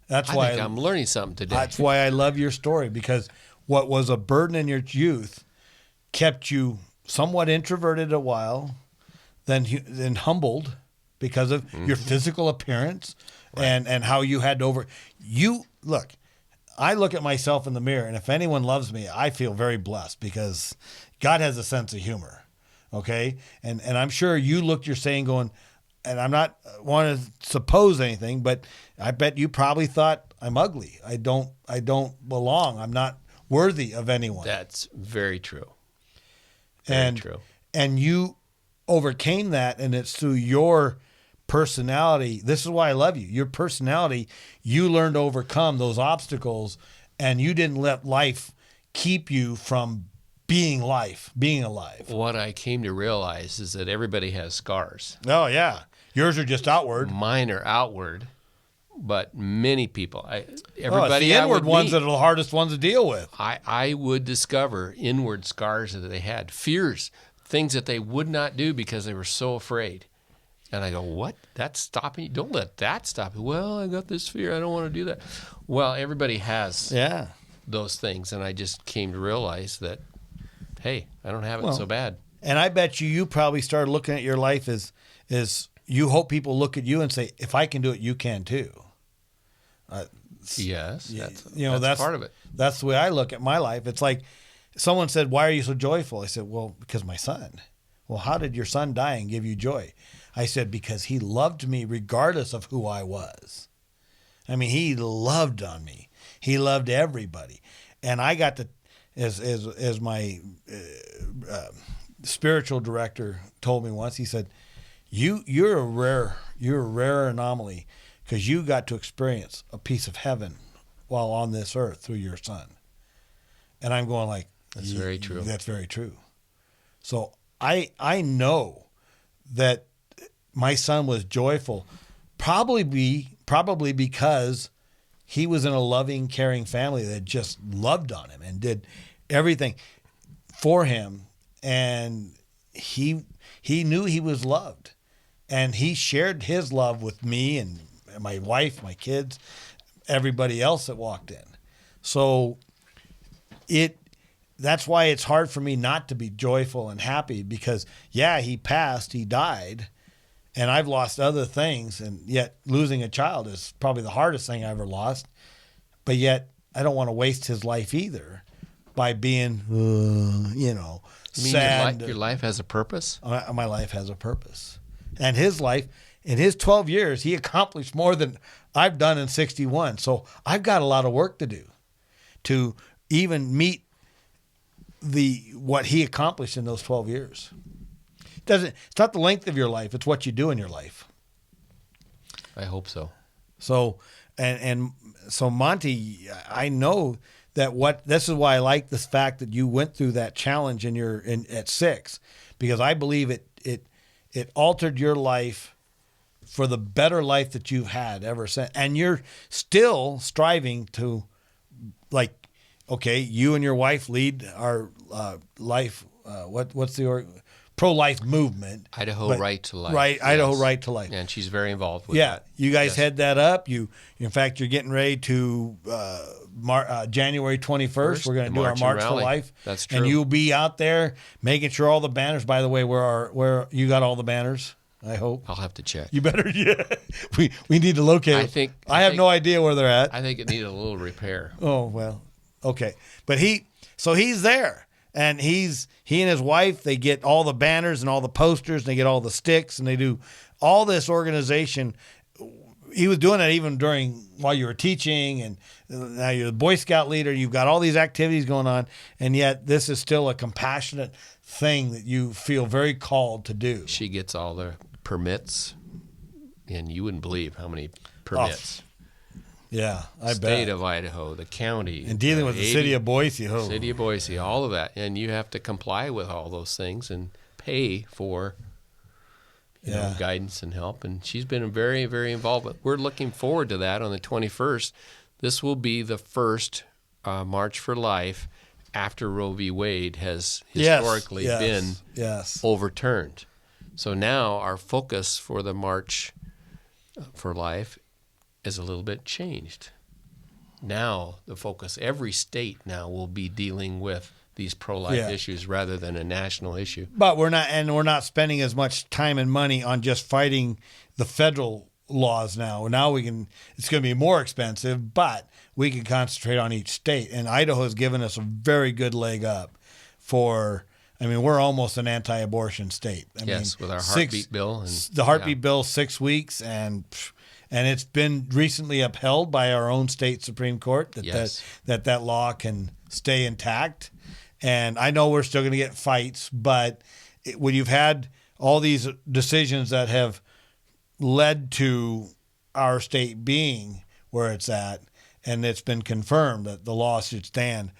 I think I'm learning something today. That's why I love your story, because what was a burden in your youth kept you somewhat introverted a while, then humbled, because of your physical appearance and how you had to look. I look at myself in the mirror, and if anyone loves me, I feel very blessed because God has a sense of humor. Okay, and I'm sure you looked your saying going, and I'm not want to suppose anything, but I bet you probably thought I'm ugly. I don't belong. I'm not worthy of anyone. That's very true. Very true. And you overcame that, and it's through your personality. This is why I love you. Your personality, you learned to overcome those obstacles, and you didn't let life keep you from being alive. What I came to realize is that everybody has scars. Oh, yeah. Yours are just outward. Mine are outward, but many people, It's everybody the I inward would ones meet, that are the hardest ones to deal with. I would discover inward scars that they had, fears, things that they would not do because they were so afraid. And I go, what? That's stopping you? Don't let that stop you. Well, I got this fear. I don't want to do that. Well, everybody has those things. And I just came to realize that, hey, I don't have it so bad. And I bet you probably started looking at your life as you hope people look at you and say, if I can do it, you can too. Yes, that's part of it. That's the way I look at my life. It's like someone said, why are you so joyful? I said, well, because my son. Well, how did your son die and give you joy? I said, because he loved me regardless of who I was. I mean, he loved on me. He loved everybody. And I got to, as my spiritual director told me once, he said, you're a rare anomaly because you got to experience a piece of heaven while on this earth through your son. And I'm going like, that's very true. That's very true. So I know that my son was joyful, probably because he was in a loving, caring family that just loved on him and did everything for him. And he knew he was loved. And he shared his love with me and my wife, my kids, everybody else that walked in. So that's why it's hard for me not to be joyful and happy because, he passed, he died, and I've lost other things, and yet losing a child is probably the hardest thing I ever lost. But yet I don't want to waste his life either by being, sad. Your life has a purpose? My life has a purpose. And his life, in his 12 years, he accomplished more than I've done in 61. So I've got a lot of work to do to even meet what he accomplished in those 12 years. It's not the length of your life, it's what you do in your life. I hope so. So so Monty, I know that this is why I like this fact that you went through that challenge at 6, because I believe it altered your life for the better life that you've had ever since. And you're still striving to, you and your wife lead our life. What's the pro-life movement? Idaho Right to Life. Right, Idaho Right to Life. And she's very involved with that. You guys head that up. In fact, you're getting ready to January 21st. We're going to do our March for Life. That's true. And you'll be out there making sure all the banners. By the way, where you got all the banners? I hope. I'll have to check. You better. Yeah. We need to locate them. I have no idea where they're at. I think it needed a little repair. Oh well. Okay, but he's there. And he and his wife, they get all the banners and all the posters, and they get all the sticks, and they do all this organization. He was doing that even while you were teaching, and now you're the Boy Scout leader. You've got all these activities going on, and yet this is still a compassionate thing that you feel very called to do. She gets all the permits, and you wouldn't believe how many permits. Yeah, I bet. State of Idaho, the county. And dealing with the city of Boise. City of Boise, all of that. And you have to comply with all those things and pay for guidance and help. And she's been very, very involved. But we're looking forward to that on the 21st. This will be the first March for Life after Roe v. Wade has historically been overturned. So now our focus for the March for Life is a little bit changed. Now the focus, every state now will be dealing with these pro-life issues rather than a national issue. But we're not spending as much time and money on just fighting the federal laws now. Now it's going to be more expensive, but we can concentrate on each state. And Idaho has given us a very good leg up we're almost an anti-abortion state. With our heartbeat bill. The heartbeat bill, 6 weeks, and it's been recently upheld by our own state Supreme Court that law can stay intact. And I know we're still going to get fights, but when you've had all these decisions that have led to our state being where it's at, and it's been confirmed that the law should stand,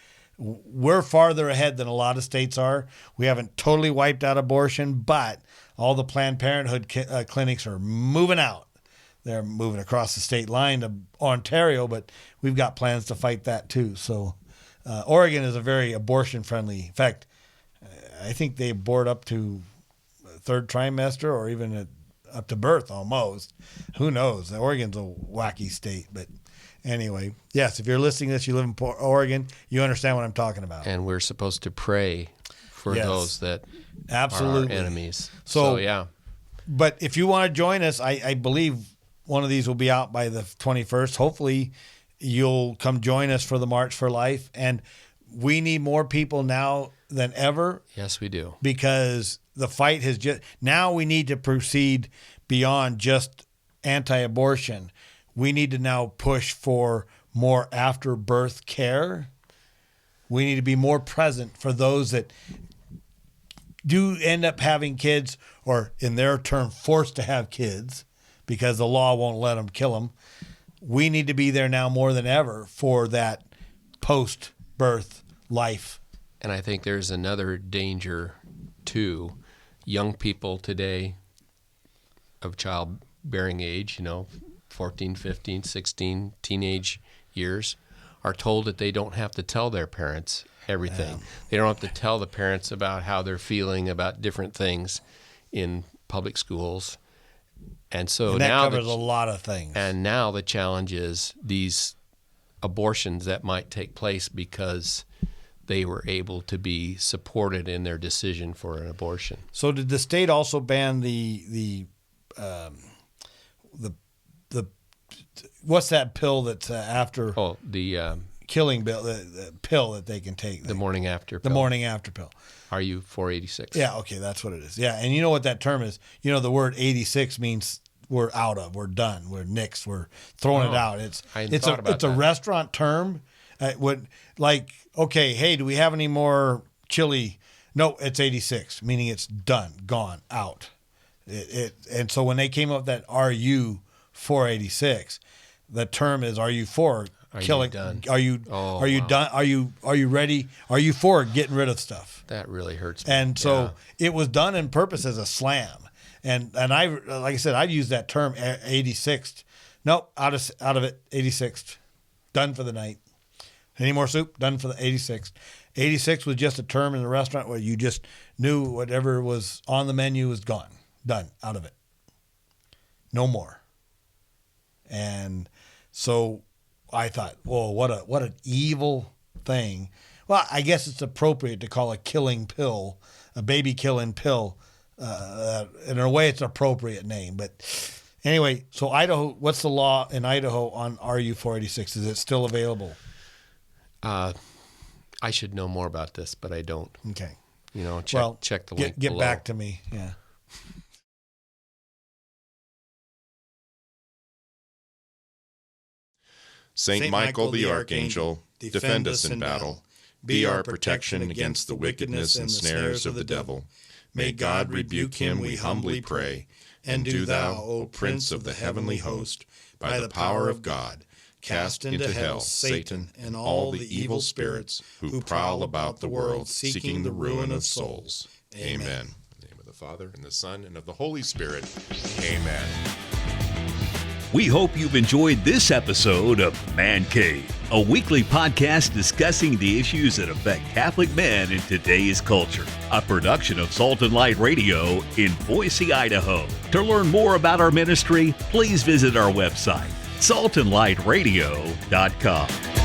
we're farther ahead than a lot of states are. We haven't totally wiped out abortion, but all the Planned Parenthood clinics are moving out. They're moving across the state line to Ontario, but we've got plans to fight that too. So Oregon is a very abortion-friendly. In fact, I think they abort up to third trimester or even up to birth almost. Who knows? Oregon's a wacky state. But anyway, yes, if you're listening to this, you live in Oregon, you understand what I'm talking about. And we're supposed to pray for those that absolutely are our enemies. So yeah. But if you want to join us, I believe one of these will be out by the 21st. Hopefully you'll come join us for the March for Life. And we need more people now than ever. Yes, we do. Because the fight has now we need to proceed beyond just anti-abortion. We need to now push for more after-birth care. We need to be more present for those that do end up having kids, or in their term, forced to have kids because the law won't let them kill them. We need to be there now more than ever for that post-birth life. And I think there's another danger too. Young people today of childbearing age, 14, 15, 16, teenage years, are told that they don't have to tell their parents everything. Yeah. They don't have to tell the parents about how they're feeling about different things in public schools. And so that now covers a lot of things. And now the challenge is these abortions that might take place because they were able to be supported in their decision for an abortion. So did the state also ban the what's that pill that's after? Oh, the killing bill, the pill that they can take. The morning after pill. The morning after pill. Are you 486? Yeah, okay, that's what it is. Yeah, and you know what that term is? The word 86 means we're out of, we're done, we're nixed, we're throwing it out. It's a restaurant term. Okay, hey, do we have any more chili? No, it's 86, meaning it's done, gone, out. And so when they came up with that RU 486, the term is are you for killing? Done? Are you done? Are you ready? Are you for getting rid of stuff? That really hurts me. And so it was done in purpose as a slam. And I, like I said, I've used that term 86th. Nope, out of it, 86th. Done for the night. Any more soup? Done for the 86th. 86 was just a term in the restaurant where you just knew whatever was on the menu was gone. Done. Out of it. No more. And so I thought, whoa, what an evil thing. Well, I guess it's appropriate to call a killing pill, a baby killing pill. In a way, it's an appropriate name. But anyway, so Idaho, what's the law in Idaho on RU 486? Is it still available? I should know more about this, but I don't. Okay. Check the link Get below. back to me. Yeah. Saint Michael the Archangel, defend us in battle. Be our protection against the wickedness and snares of the devil. May God rebuke him, we humbly pray. And do thou, O Prince of the heavenly host, by the power of God, cast into hell Satan and all the evil spirits who prowl about the world seeking the ruin of souls. Amen. In the name of the Father, and the Son, and of the Holy Spirit. Amen. We hope you've enjoyed this episode of Man Cave, a weekly podcast discussing the issues that affect Catholic men in today's culture. A production of Salt and Light Radio in Boise, Idaho. To learn more about our ministry, please visit our website, saltandlightradio.com.